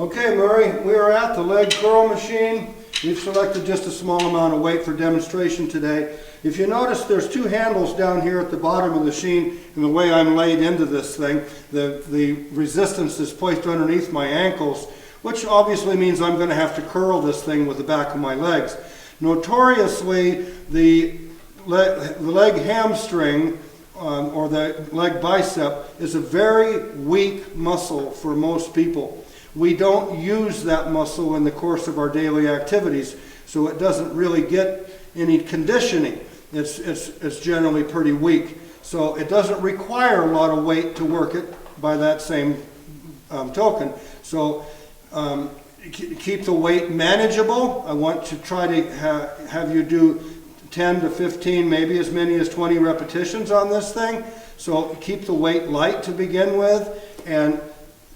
Okay, Murray, we are at the leg curl machine. We've selected just a small amount of weight for demonstration today. If you notice, there's two handles down here at the bottom of the machine, and the way I'm laid into this thing, the resistance is placed underneath my ankles, which obviously means I'm going to have to curl this thing with the back of my legs. Notoriously, the leg hamstring or the leg bicep is a very weak muscle for most people. We don't use that muscle in the course of our daily activities, so it doesn't really get any conditioning. It's generally pretty weak. So it doesn't require a lot of weight to work it by that same token. So keep the weight manageable. I want to try to have you do 10 to 15, maybe as many as 20 repetitions on this thing. So keep the weight light to begin with, and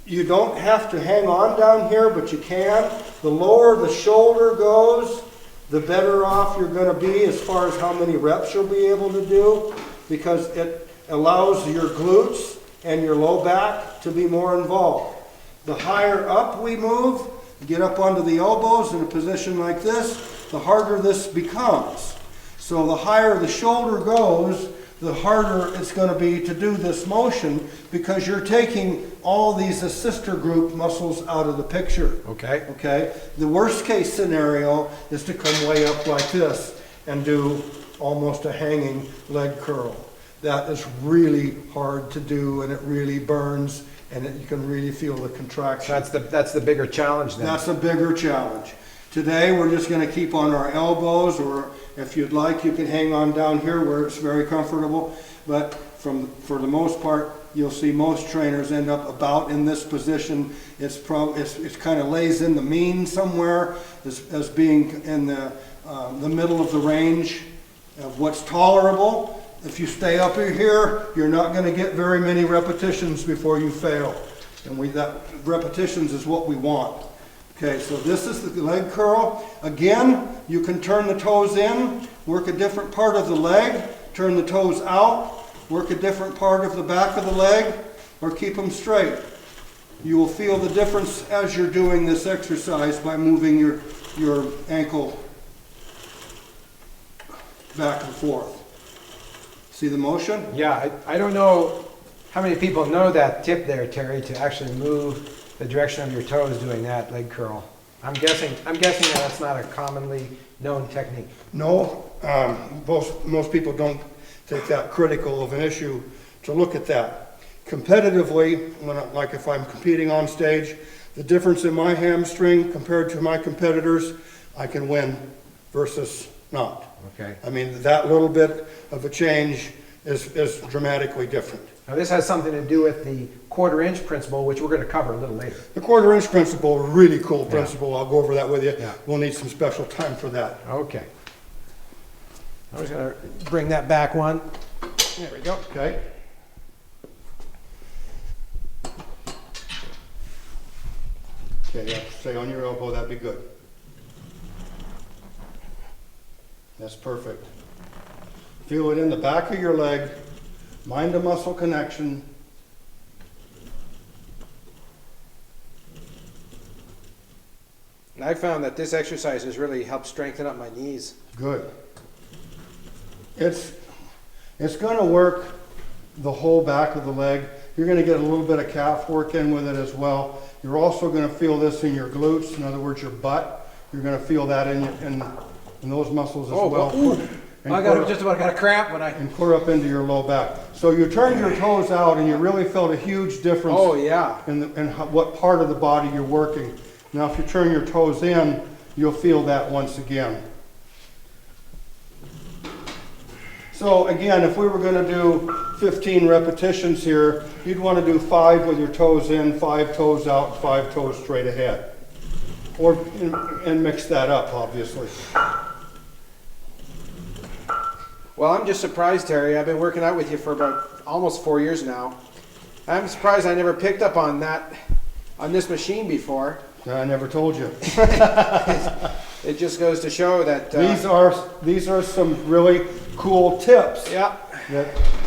you don't have to hang on down here, but you can. The lower the shoulder goes, the better off you're going to be as far as how many reps you'll be able to do, because it allows your glutes and your low back to be more involved. The higher up we move, get up onto the elbows in a position like this, the harder this becomes. So the higher the shoulder goes, the harder it's going to be to do this motion, because you're taking all these assister group muscles out of the picture. Okay? The worst case scenario is to come way up like this and do almost a hanging leg curl. That is really hard to do, and it really burns, and you can really feel the contraction. That's the bigger challenge then. That's a bigger challenge. Today we're just going to keep on our elbows, or if you'd like, you can hang on down here where it's very comfortable. But for the most part, you'll see most trainers end up about in this position. It's kind of lays in the mean somewhere as being in the middle of the range of what's tolerable. If you stay up here, you're not going to get very many repetitions before you fail. And repetitions is what we want. Okay, so this is the leg curl. Again, you can turn the toes in, work a different part of the leg, turn the toes out, work a different part of the back of the leg, or keep them straight. You will feel the difference as you're doing this exercise by moving your ankle back and forth. See the motion? Yeah, I don't know how many people know that tip there, Terry, to actually move the direction of your toes doing that leg curl. I'm guessing that's not a commonly known technique. No, most people don't take that critical of an issue to look at that. Competitively, like if I'm competing on stage, the difference in my hamstring compared to my competitors, I can win versus not. Okay. I mean, that little bit of a change is dramatically different. Now this has something to do with the quarter-inch principle, which we're going to cover a little later. The quarter-inch principle, a really cool principle. I'll go over that with you. Yeah. We'll need some special time for that. Okay. I'm just going to bring that back one. There we go. Okay. Okay, yeah, stay on your elbow, that'd be good. That's perfect. Feel it in the back of your leg, mind to muscle connection. And I found that this exercise has really helped strengthen up my knees. Good. It's going to work the whole back of the leg. You're going to get a little bit of calf work in with it as well. You're also going to feel this in your glutes, in other words, your butt. You're going to feel that in those muscles as well. Just about got a cramp when I... And clear up into your low back. So you turned your toes out and you really felt a huge difference in what part of the body you're working. Now if you turn your toes in, you'll feel that once again. So again, if we were going to do 15 repetitions here, you'd want to do 5 with your toes in, 5 toes out, 5 toes straight ahead. And mix that up, obviously. Well, I'm just surprised, Terry. I've been working out with you for about almost 4 years now. I'm surprised I never picked up on this machine before. I never told you. It just goes to show that these are some really cool tips. Yeah.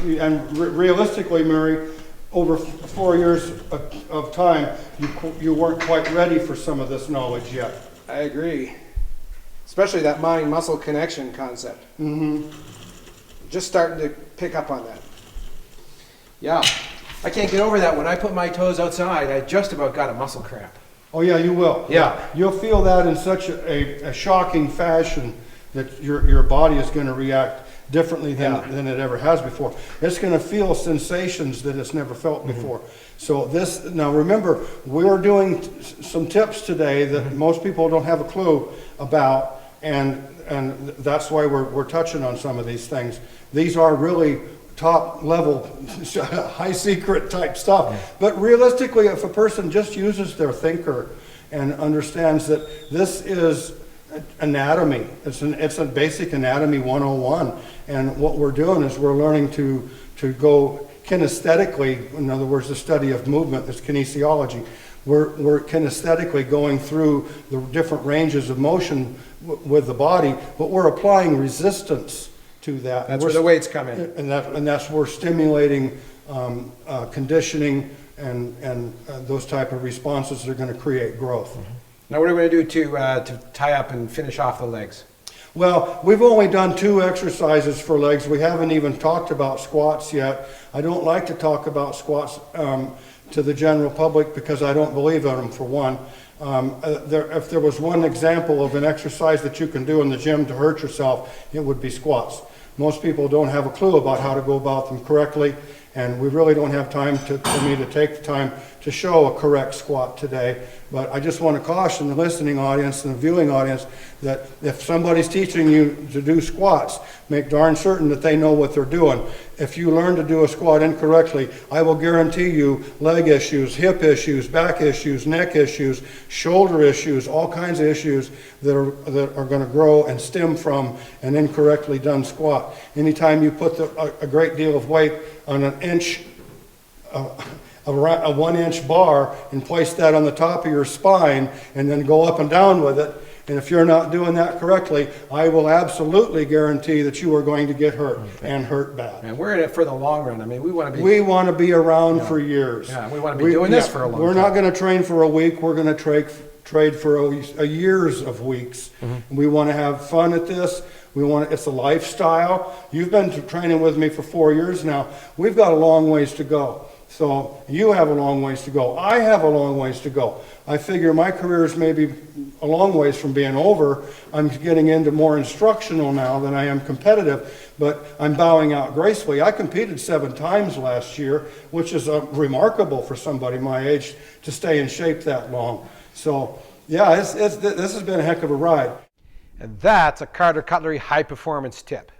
Realistically, Murray, over 4 years of time, you weren't quite ready for some of this knowledge yet. I agree. Especially that mind-muscle connection concept. Mm-hmm. Just starting to pick up on that. Yeah. I can't get over that. When I put my toes outside, I just about got a muscle cramp. Oh yeah, you will. Yeah. You'll feel that in such a shocking fashion that your body is going to react differently than it ever has before. It's going to feel sensations that it's never felt before. So now remember, we're doing some tips today that most people don't have a clue about, and that's why we're touching on some of these things. These are really top level, high secret type stuff. But realistically, if a person just uses their thinker and understands that this is anatomy, it's a basic anatomy 101, and what we're doing is we're learning to go kinesthetically, in other words, the study of movement, that's kinesiology. We're kinesthetically going through the different ranges of motion with the body, but we're applying resistance to that. That's where the weights come in. And that's where stimulating conditioning and those type of responses are going to create growth. Now what are we going to do to tie up and finish off the legs? Well, we've only done 2 exercises for legs. We haven't even talked about squats yet. I don't like to talk about squats to the general public because I don't believe in them, for one. If there was one example of an exercise that you can do in the gym to hurt yourself, it would be squats. Most people don't have a clue about how to go about them correctly, and we really don't have time for me to take the time to show a correct squat today. But I just want to caution the listening audience and the viewing audience that if somebody's teaching you to do squats, make darn certain that they know what they're doing. If you learn to do a squat incorrectly, I will guarantee you leg issues, hip issues, back issues, neck issues, shoulder issues, all kinds of issues that are going to grow and stem from an incorrectly done squat. Anytime you put a great deal of weight on an inch, a 1-inch bar, and place that on the top of your spine and then go up and down with it, and if you're not doing that correctly, I will absolutely guarantee that you are going to get hurt, and hurt bad. And we're in it for the long run. I mean, we want to be around for years. Yeah, we want to be doing this for a long time. We're not going to train for a week. We're going to trade for a years of weeks. We want to have fun at this. It's a lifestyle. You've been training with me for 4 years now. We've got a long ways to go. So you have a long ways to go. I have a long ways to go. I figure my career is maybe a long ways from being over. I'm getting into more instructional now than I am competitive, but I'm bowing out gracefully. I competed 7 times last year, which is remarkable for somebody my age to stay in shape that long. So yeah, this has been a heck of a ride. And that's a Cutlery high performance tip.